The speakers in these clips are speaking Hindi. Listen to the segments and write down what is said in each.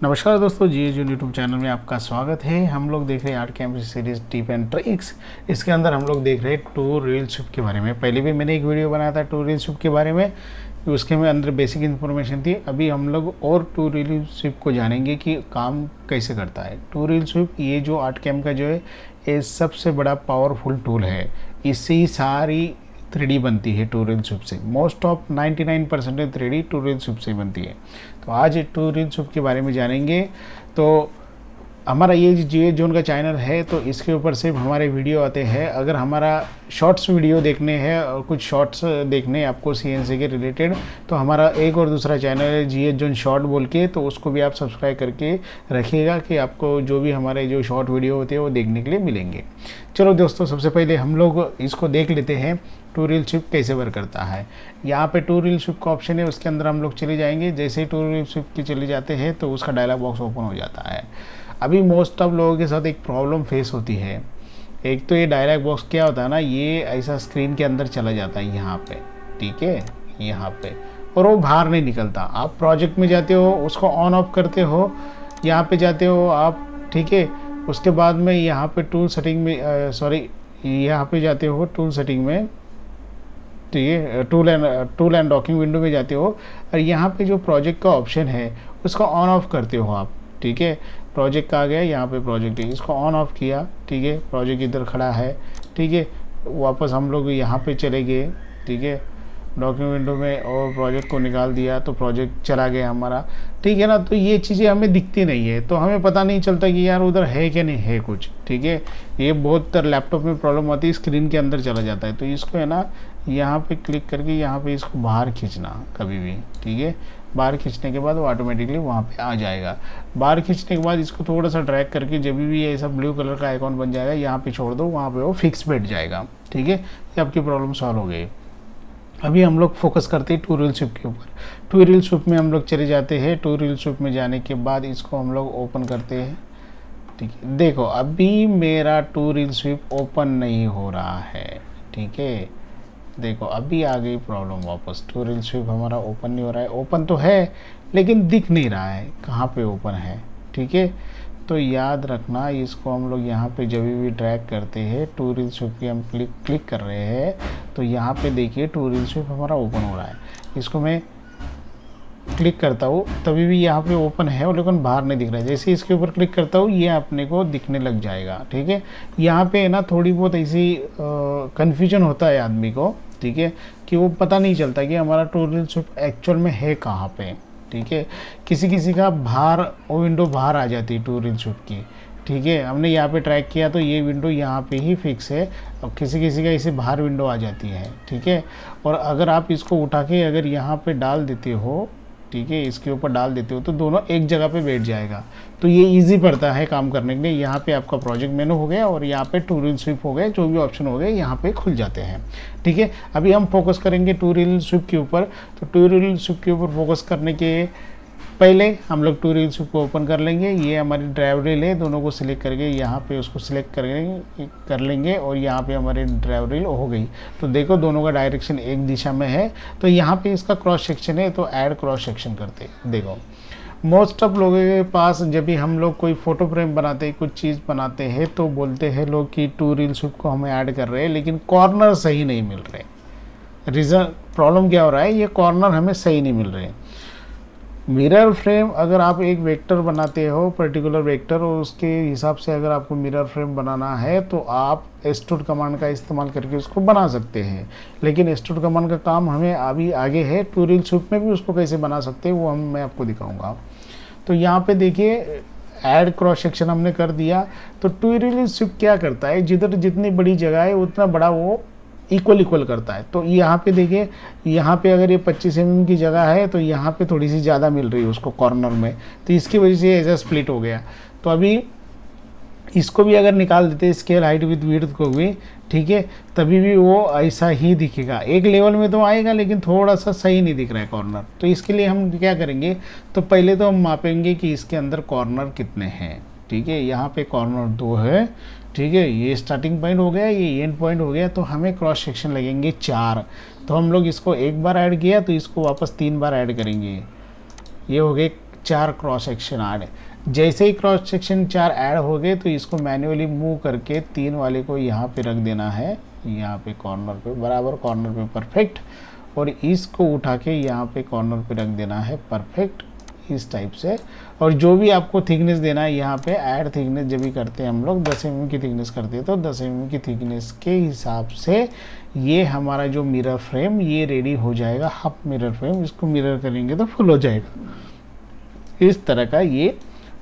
नमस्कार दोस्तों, जी यूट्यूब चैनल में आपका स्वागत है। हम लोग देख रहे हैं art camp series tip and tricks. इसके अंदर हम लोग देख रहे हैं टू रील स्विप के बारे में। पहले भी मैंने एक वीडियो बनाया था टू रील स्विप के बारे में, उसके में अंदर बेसिक इन्फॉर्मेशन थी। अभी हम लोग और टू रील स्विप को जानेंगे कि काम कैसे करता है। टू रील स्विप ये जो आर्ट कैंप का जो है ये सबसे बड़ा पावरफुल टूल है। इससे ही सारी 3D बनती है टू रील स्विप से। Most of 99% 3D two rail sweep से बनती है। तो आज टू रील स्विप के बारे में जानेंगे। तो हमारा ये जियो जोन का चैनल है, तो इसके ऊपर सिर्फ हमारे वीडियो आते हैं। अगर हमारा शॉर्ट्स वीडियो देखने हैं और कुछ शॉर्ट्स देखने हैं आपको CNC के रिलेटेड, तो हमारा एक और दूसरा चैनल है जियो जोन शॉर्ट बोल के, तो उसको भी आप सब्सक्राइब करके रखिएगा कि आपको जो भी हमारे जो शॉर्ट वीडियो होते हैं वो देखने के लिए मिलेंगे। चलो दोस्तों, सबसे पहले हम लोग इसको देख लेते हैं टू रील स्विप कैसे वर्क करता है। यहाँ पे टू रील स्विप का ऑप्शन है, उसके अंदर हम लोग चले जाएंगे। जैसे ही टू रील स्विप के चले जाते हैं तो उसका डायलॉग बॉक्स ओपन हो जाता है। अभी मोस्ट ऑफ लोगों के साथ एक प्रॉब्लम फेस होती है। एक तो ये डायलॉग बॉक्स क्या होता है ना, ये ऐसा स्क्रीन के अंदर चला जाता है यहाँ पे, ठीक है, यहाँ पे, और वो बाहर नहीं निकलता। आप प्रोजेक्ट में जाते हो, उसको ऑन ऑफ करते हो, यहाँ पे जाते हो आप, ठीक है। उसके बाद में यहाँ पे टूल सेटिंग में यहाँ पे जाते हो टूल सेटिंग में, ठीक है, टूल एंड डॉकिंग विंडो में जाते हो और यहाँ पे जो प्रोजेक्ट का ऑप्शन है उसको ऑन ऑफ करते हो आप, ठीक है। प्रोजेक्ट का आ गया, यहाँ पे प्रोजेक्ट है, इसको ऑन ऑफ किया, ठीक है। प्रोजेक्ट इधर खड़ा है, ठीक है। वापस हम लोग यहाँ पे चले गए, ठीक है, डॉक्यूमेंट विंडो में, और प्रोजेक्ट को निकाल दिया तो प्रोजेक्ट चला गया हमारा, ठीक है ना। तो ये चीज़ें हमें दिखती नहीं है, तो हमें पता नहीं चलता कि यार उधर है कि नहीं है कुछ, ठीक है। ये बहुत लैपटॉप में प्रॉब्लम आती है, स्क्रीन के अंदर चला जाता है। तो इसको है ना, यहाँ पे क्लिक करके यहाँ पे इसको बाहर खींचना कभी भी, ठीक है। बाहर खींचने के बाद वो ऑटोमेटिकली वहाँ पे आ जाएगा। बाहर खींचने के बाद इसको थोड़ा सा ड्रैग करके जब भी ऐसा ब्लू कलर का आइकॉन बन जाएगा, यहाँ पे छोड़ दो, वहाँ पे वो फिक्स बैठ जाएगा, ठीक है। ये आपकी प्रॉब्लम सॉल्व हो गई। अभी हम लोग फोकस करते हैं टू रील स्विप के ऊपर। टू रील स्विप में हम लोग चले जाते हैं। टू रील स्विप में जाने के बाद इसको हम लोग ओपन करते हैं, ठीक है। देखो अभी मेरा टू रील स्विप ओपन नहीं हो रहा है, ठीक है। देखो अभी आ गई प्रॉब्लम वापस, टू रील स्विप हमारा ओपन नहीं हो रहा है। ओपन तो है लेकिन दिख नहीं रहा है कहाँ पे ओपन है, ठीक है। तो याद रखना, इसको हम लोग यहाँ पे जब भी ड्रैग करते हैं, टू रील स्विप की हम क्लिक कर रहे हैं, तो यहाँ पे देखिए टू रील स्विप हमारा ओपन हो रहा है। इसको मैं क्लिक करता हूँ तभी भी यहाँ पे ओपन है और लेकिन बाहर नहीं दिख रहा है। जैसे इसके ऊपर क्लिक करता हूँ ये अपने को दिखने लग जाएगा, ठीक है। यहाँ पे ना थोड़ी बहुत ऐसी कन्फ्यूजन होता है आदमी को, ठीक है, कि वो पता नहीं चलता कि हमारा टू रील स्विप एक्चुअल में है कहाँ पे, ठीक है। किसी का बाहर वो विंडो बाहर आ जाती है टू रील स्विप की, ठीक है। हमने यहाँ पे ट्रैक किया तो ये विंडो यहाँ पे ही फिक्स है, और किसी का इसे बाहर विंडो आ जाती है, ठीक है। और अगर आप इसको उठा के अगर यहाँ पे डाल देते हो, ठीक है, इसके ऊपर डाल देते हो तो दोनों एक जगह पे बैठ जाएगा। तो ये इजी पड़ता है काम करने के लिए। यहाँ पे आपका प्रोजेक्ट मेनू हो गया और यहाँ पे टू रील स्विप हो गए, जो भी ऑप्शन हो गए यहाँ पे खुल जाते हैं, ठीक है। अभी हम फोकस करेंगे टू रील स्विप के ऊपर। तो टू रील स्विप के ऊपर फोकस करने के पहले हम लोग टू रील स्विप को ओपन कर लेंगे। ये हमारी ड्राइव रील है, दोनों को सिलेक्ट करके यहाँ पे उसको सिलेक्ट कर लेंगे और यहाँ पे हमारी ड्राइव रील हो गई। तो देखो दोनों का डायरेक्शन एक दिशा में है। तो यहाँ पे इसका क्रॉस सेक्शन है, तो ऐड क्रॉस सेक्शन करते। देखो मोस्ट ऑफ लोगों के पास जब भी हम लोग कोई फोटो फ्रेम बनाते हैं, कुछ चीज़ बनाते हैं, तो बोलते हैं लोग कि टू रील स्विप को हमें ऐड कर रहे हैं लेकिन कॉर्नर सही नहीं मिल रहे। रीज़न प्रॉब्लम क्या हो रहा है, ये कॉर्नर हमें सही नहीं मिल रहे। मिरर फ्रेम, अगर आप एक वेक्टर बनाते हो पर्टिकुलर वेक्टर, और उसके हिसाब से अगर आपको मिरर फ्रेम बनाना है तो आप एक्सट्रूड कमांड का इस्तेमाल करके उसको बना सकते हैं। लेकिन एक्सट्रूड कमांड का काम हमें अभी आगे है, टू रील स्विप में भी उसको कैसे बना सकते हैं वो मैं आपको दिखाऊंगा। तो यहाँ पे देखिए ऐड क्रॉस सेक्शन हमने कर दिया। तो टू रील स्विप क्या करता है, जिधर जितनी बड़ी जगह है उतना बड़ा वो इक्वल करता है। तो यहाँ पे देखिए, यहाँ पे अगर ये 25 mm की जगह है तो यहाँ पे थोड़ी सी ज़्यादा मिल रही है उसको कॉर्नर में, तो इसकी वजह से ऐसा स्प्लिट हो गया। तो अभी इसको भी अगर निकाल देते स्केल हाइट विद विड्थ को भी, ठीक है, तभी भी वो ऐसा ही दिखेगा। एक लेवल में तो आएगा लेकिन थोड़ा सा सही नहीं दिख रहा है कॉर्नर। तो इसके लिए हम क्या करेंगे, तो पहले तो हम मापेंगे कि इसके अंदर कॉर्नर कितने हैं, ठीक है। यहाँ पे कॉर्नर 2 है, ठीक है, ये स्टार्टिंग पॉइंट हो गया, ये एंड पॉइंट हो गया। तो हमें क्रॉस सेक्शन लगेंगे 4। तो हम लोग इसको एक बार ऐड किया तो इसको वापस 3 बार ऐड करेंगे। ये हो गए 4 क्रॉस सेक्शन ऐड। जैसे ही क्रॉस सेक्शन 4 ऐड हो गए तो इसको मैन्युअली मूव करके 3 वाले को यहाँ पे रख देना है, यहाँ पे कॉर्नर पे, बराबर कॉर्नर पे परफेक्ट, और इसको उठा के यहाँ पे कॉर्नर पे रख देना है परफेक्ट, इस टाइप से। और जो भी आपको थिकनेस देना है यहाँ पे ऐड थिकनेस जब भी करते हैं हम लोग 10 mm की थिकनेस करते हैं, तो 10 mm की थिकनेस के हिसाब से ये हमारा जो मिरर फ्रेम ये रेडी हो जाएगा। हाफ मिरर फ्रेम, इसको मिरर करेंगे तो फुल हो जाएगा। इस तरह का ये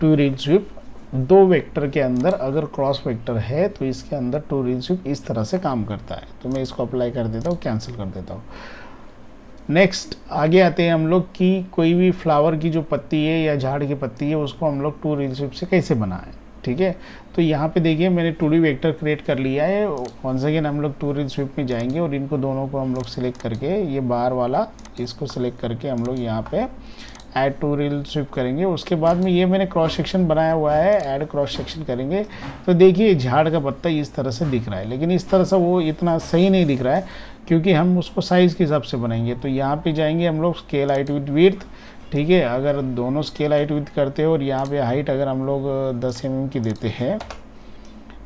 2 रील स्वीप 2 वेक्टर के अंदर, अगर क्रॉस वेक्टर है तो इसके अंदर 2 रील स्वीप इस तरह से काम करता है। तो मैं इसको अप्लाई कर देता हूँ, कैंसिल कर देता हूँ। नेक्स्ट आगे आते हैं हम लोग कि कोई भी फ्लावर की जो पत्ती है या झाड़ की पत्ती है उसको हम लोग 2 रील स्वीप से कैसे बनाएं। ठीक है, तो यहाँ पे देखिए मैंने 2D वेक्टर क्रिएट कर लिया है। वंस अगेन हम लोग 2 रील स्वीप में जाएंगे और इनको दोनों को हम लोग सिलेक्ट करके, ये बाहर वाला इसको सिलेक्ट करके हम लोग यहाँ पे ऐड 2 रील स्वीप करेंगे। उसके बाद में ये मैंने क्रॉस सेक्शन बनाया हुआ है, ऐड क्रॉस सेक्शन करेंगे तो देखिए झाड़ का पत्ता इस तरह से दिख रहा है, लेकिन इस तरह से वो इतना सही नहीं दिख रहा है क्योंकि हम उसको साइज़ के हिसाब से बनाएंगे। तो यहाँ पे जाएंगे हम लोग स्केल हाइट विथ विड्थ। ठीक है, अगर दोनों स्केल हाइट विथ करते हो और यहाँ पे हाइट अगर हम लोग 10 mm की देते हैं,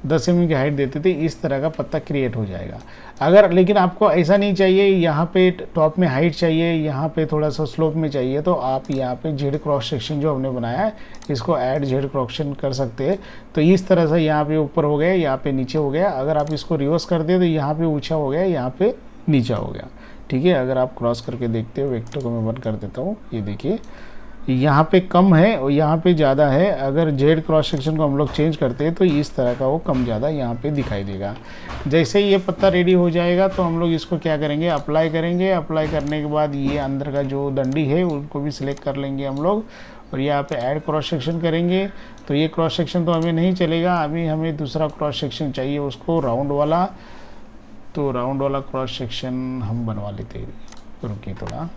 10 mm की हाइट देते थे, इस तरह का पत्ता क्रिएट हो जाएगा। अगर लेकिन आपको ऐसा नहीं चाहिए, यहाँ पे टॉप में हाइट चाहिए, यहाँ पे थोड़ा सा स्लोप में चाहिए, तो आप यहाँ पे जेड क्रॉस सेक्शन जो हमने बनाया है इसको ऐड जेड क्रॉस सेक्शन कर सकते हैं। तो इस तरह से यहाँ पे ऊपर हो गया, यहाँ पे नीचे हो गया। अगर आप इसको रिवर्स कर दे तो यहाँ पे ऊंचा हो गया, यहाँ पे नीचा हो गया। ठीक है, अगर आप क्रॉस करके देखते हो, वेक्टर को मैं बंद कर देता हूँ, ये देखिए यहाँ पे कम है और यहाँ पे ज़्यादा है। अगर जेड क्रॉस सेक्शन को हम लोग चेंज करते हैं तो इस तरह का वो कम ज़्यादा यहाँ पे दिखाई देगा। जैसे ही ये पत्ता रेडी हो जाएगा तो हम लोग इसको क्या करेंगे, अप्लाई करेंगे। अप्लाई करने के बाद ये अंदर का जो डंडी है उनको भी सिलेक्ट कर लेंगे हम लोग और यहाँ पे ऐड क्रॉस सेक्शन करेंगे। तो ये क्रॉस सेक्शन तो हमें नहीं चलेगा, अभी हमें दूसरा क्रॉस सेक्शन चाहिए उसको, राउंड वाला। तो राउंड वाला क्रॉस सेक्शन हम बनवा लेते हैं, रुकिए थोड़ा।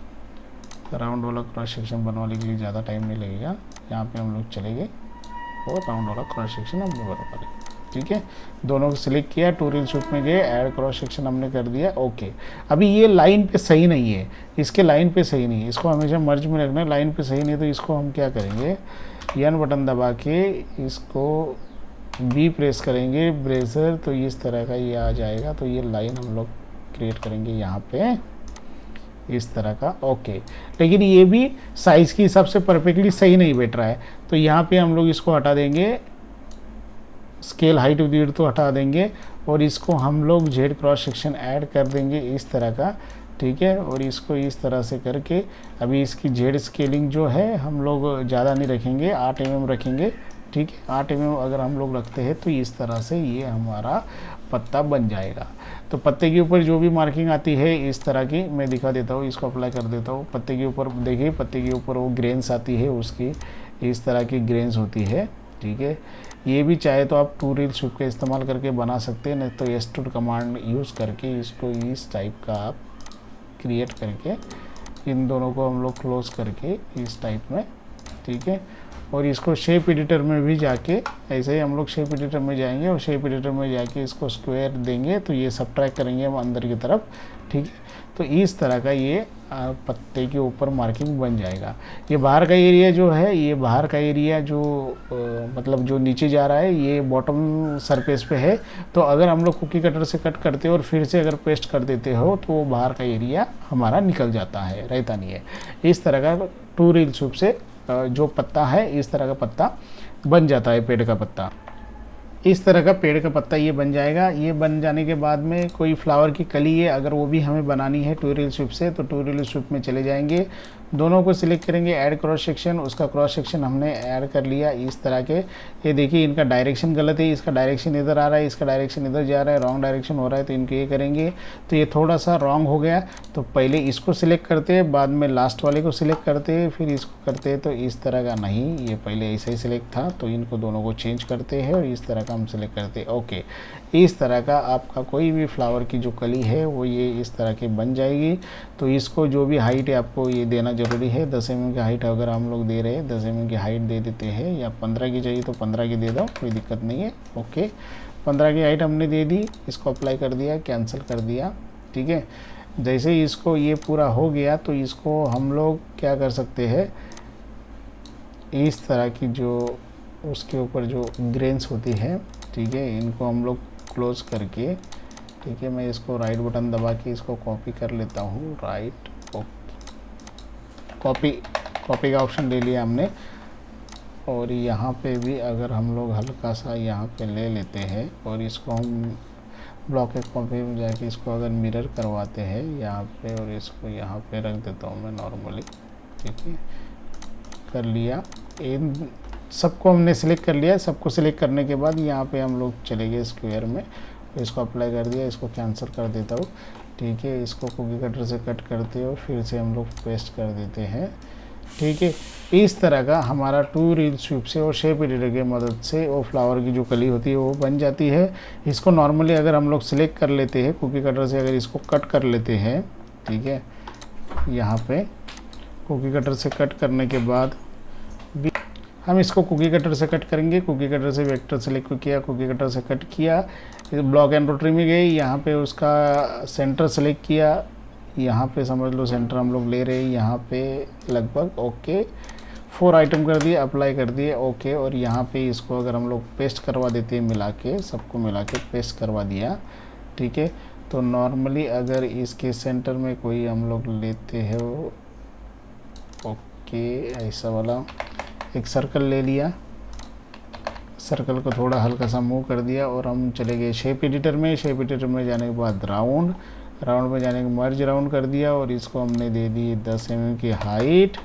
राउंड वाला क्रॉस सेक्शन बनवाने के लिए ज़्यादा टाइम नहीं लगेगा। यहाँ पे हम लोग चलेंगे और राउंड वाला क्रॉस सेक्शन हमने बनवा लिया। ठीक है, दोनों को सिलेक्ट किया, 2 रील स्वीप में गए, ऐड क्रॉस सेक्शन हमने कर दिया। ओके, अभी ये लाइन पे सही नहीं है, इसके लाइन पे सही नहीं है, इसको हमेशा मर्ज में रखना है। लाइन पे सही नहीं तो इसको हम क्या करेंगे, एन बटन दबा के इसको बी प्रेस करेंगे, ब्रेजर, तो इस तरह का ये आ जाएगा। तो ये लाइन हम लोग क्रिएट करेंगे यहाँ पे इस तरह का। ओके, लेकिन ये भी साइज़ के हिसाब से परफेक्टली सही नहीं बैठ रहा है, तो यहाँ पे हम लोग इसको हटा देंगे, स्केल हाइट विड्थ तो हटा देंगे और इसको हम लोग जेड क्रॉस सेक्शन ऐड कर देंगे इस तरह का। ठीक है, और इसको इस तरह से करके अभी इसकी जेड स्केलिंग जो है हम लोग ज़्यादा नहीं रखेंगे, 8 mm रखेंगे। ठीक है, 8 mm अगर हम लोग रखते हैं तो इस तरह से ये हमारा पत्ता बन जाएगा। तो पत्ते के ऊपर जो भी मार्किंग आती है इस तरह की मैं दिखा देता हूँ, इसको अप्लाई कर देता हूँ। पत्ते के ऊपर देखिए, पत्ते के ऊपर वो ग्रेन्स आती है, उसकी इस तरह की ग्रेन्स होती है। ठीक है, ये भी चाहे तो आप 2 रील स्वीप का इस्तेमाल करके बना सकते हैं, नहीं तो एक्सट्रूड कमांड यूज़ करके इसको इस टाइप का आप क्रिएट करके इन दोनों को हम लोग क्लोज करके इस टाइप में। ठीक है, और इसको शेप एडिटर में भी जाके ऐसे ही हम लोग शेप एडिटर में जाएंगे और शेप एडिटर में जाके इसको स्क्वायर देंगे तो ये सबट्रैक्ट करेंगे हम अंदर की तरफ। ठीक है, तो इस तरह का ये पत्ते के ऊपर मार्किंग बन जाएगा। ये बाहर का एरिया जो है, ये बाहर का एरिया जो मतलब जो नीचे जा रहा है ये बॉटम सरफेस पे है। तो अगर हम लोग कुकी कटर से कट करते हो और फिर से अगर पेस्ट कर देते हो तो वो बाहर का एरिया हमारा निकल जाता है, रहता नहीं है। इस तरह का 2 रील स्वीप से जो पत्ता है इस तरह का पत्ता बन जाता है, पेड़ का पत्ता। इस तरह का पेड़ का पत्ता ये बन जाएगा। ये बन जाने के बाद में कोई फ्लावर की कली है, अगर वो भी हमें बनानी है 2 रील स्वीप से, तो 2 रील स्वीप में चले जाएंगे, दोनों को सिलेक्ट करेंगे, ऐड क्रॉस सेक्शन। उसका क्रॉस सेक्शन हमने ऐड कर लिया इस तरह के। ये देखिए इनका डायरेक्शन गलत है, इसका डायरेक्शन इधर आ रहा है, इसका डायरेक्शन इधर जा रहा है, रॉन्ग डायरेक्शन हो रहा है, तो इनको ये करेंगे। तो ये थोड़ा सा रॉन्ग हो गया, तो पहले इसको सिलेक्ट करते हैं, बाद में लास्ट वाले को सिलेक्ट करते हैं, फिर इसको करते हैं। तो इस तरह का नहीं, ये पहले ऐसे ही सिलेक्ट था, तो इनको दोनों को चेंज करते हैं और इस तरह का हम सिलेक्ट करते हैं। ओके, इस तरह का आपका कोई भी फ्लावर की जो कली है वो ये इस तरह की बन जाएगी। तो इसको जो भी हाइट है आपको ये देना ज़रूरी है। 10 mm की हाइट अगर हम लोग दे रहे हैं, 10 mm की हाइट दे देते हैं, या 15 की चाहिए तो 15 की दे दो, कोई दिक्कत नहीं है। ओके, 15 की हाइट हमने दे दी, इसको अप्लाई कर दिया, कैंसिल कर दिया। ठीक है, जैसे ही इसको ये पूरा हो गया तो इसको हम लोग क्या कर सकते हैं, इस तरह की जो उसके ऊपर जो ग्रेन्स होती है, ठीक है, इनको हम लोग क्लोज करके, ठीक है, मैं इसको राइट बटन दबा के इसको कॉपी कर लेता हूँ। राइट कॉपी का ऑप्शन ले लिया हमने। और यहाँ पे भी अगर हम लोग हल्का सा यहाँ पे ले लेते हैं और इसको हम ब्लॉक एक कॉपी में जाके इसको अगर मिरर करवाते हैं यहाँ पे, और इसको यहाँ पे रख देता हूँ मैं नॉर्मली, ठीक है, कर लिया। इन सबको हमने सिलेक्ट कर लिया। सबको सिलेक्ट करने के बाद यहाँ पे हम लोग चले गए स्क्वायर में, इसको अप्लाई कर दिया, इसको कैंसिल कर देता हूँ, ठीक है। इसको कुकी कटर से कट करते हो, फिर से हम लोग पेस्ट कर देते हैं, ठीक है। इस तरह का हमारा टू रील स्वीप से और शेप एडिटर की मदद से वो फ्लावर की जो कली होती है वो बन जाती है। इसको नॉर्मली अगर हम लोग सिलेक्ट कर लेते हैं कुकी कटर से, अगर इसको कट कर लेते हैं, ठीक है, यहाँ पे कुकी कटर से कट करने के बाद भी हम इसको कुकी कटर से कट करेंगे। कुकी कटर से वेक्टर सेलेक्ट किया, कुकी कटर से कट किया, ब्लॉक एंड रोटरी में गए, यहाँ पे उसका सेंटर सेलेक्ट किया, यहाँ पे समझ लो सेंटर हम लोग ले रहे हैं, यहाँ पे लगभग ओके, 4 आइटम कर दिए, अप्लाई कर दिए, ओके। और यहाँ पे इसको अगर हम लोग पेस्ट करवा देते हैं, मिला के सबको मिला के पेस्ट करवा दिया, ठीक है। तो नॉर्मली अगर इसके सेंटर में कोई हम लोग लेते हैं, ओके, ऐसा वाला एक सर्कल ले लिया, सर्कल को थोड़ा हल्का सा मूव कर दिया और हम चले गए शेप एडिटर में। शेप एडिटर में जाने के बाद राउंड में जाने के मर्ज राउंड कर दिया और इसको हमने दे दी 10 mm की हाइट,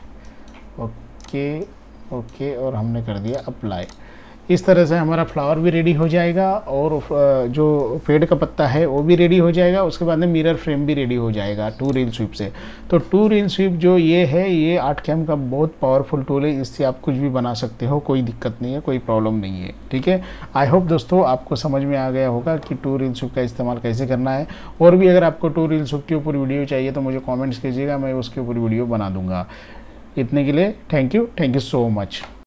ओके, और हमने कर दिया अप्लाई। इस तरह से हमारा फ्लावर भी रेडी हो जाएगा और जो पेड़ का पत्ता है वो भी रेडी हो जाएगा। उसके बाद में मिरर फ्रेम भी रेडी हो जाएगा टू रील स्वीप से। तो टू रील स्वीप जो ये है, ये आर्टकैम का बहुत पावरफुल टूल है। इससे आप कुछ भी बना सकते हो, कोई दिक्कत नहीं है, कोई प्रॉब्लम नहीं है, ठीक है। आई होप दोस्तों आपको समझ में आ गया होगा कि टू रील स्वीप का इस्तेमाल कैसे करना है। और भी अगर आपको टू रील स्वीप के ऊपर वीडियो चाहिए तो मुझे कॉमेंट्स कीजिएगा, मैं उसके ऊपर वीडियो बना दूँगा। इतने के लिए थैंक यू सो मच।